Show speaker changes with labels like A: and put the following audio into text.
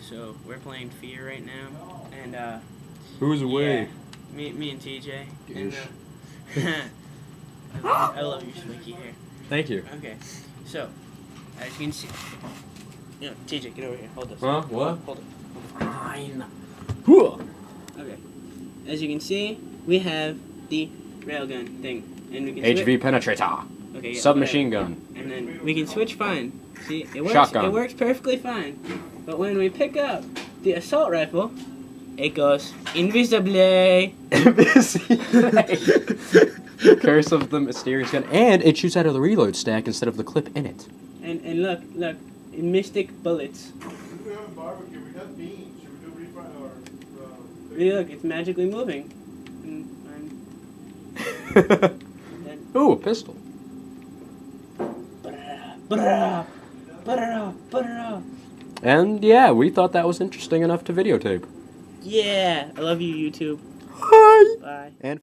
A: So we're playing F.E.A.R right now, and
B: Who's away?
A: Yeah, me and TJ. And,
B: Ish.
A: I love your squeaky hair.
B: Thank you.
A: Okay, so as you can see, TJ, get over here. Hold this.
B: Huh? What?
A: Hold it.
B: Fine.
A: Okay. As you can see, we have the railgun thing, and we can
B: HV penetrator.
A: Okay, yeah,
B: Submachine
A: whatever.
B: gun.
A: And then we can switch fine. See, it works.
B: Shotgun.
A: It works perfectly fine. But when we pick up the assault rifle, it goes invisibly.
B: Curse of the mysterious gun, and it shoots out of the reload stack instead of the clip in it.
A: And look, mystic bullets.
C: We have barbecue. We got beans. Should we do refried or?
A: Look, it's magically moving.
B: Ooh, a pistol. And yeah, we thought that was interesting enough to videotape.
A: Yeah, I love you, YouTube.
B: Hi.
A: Bye.
B: And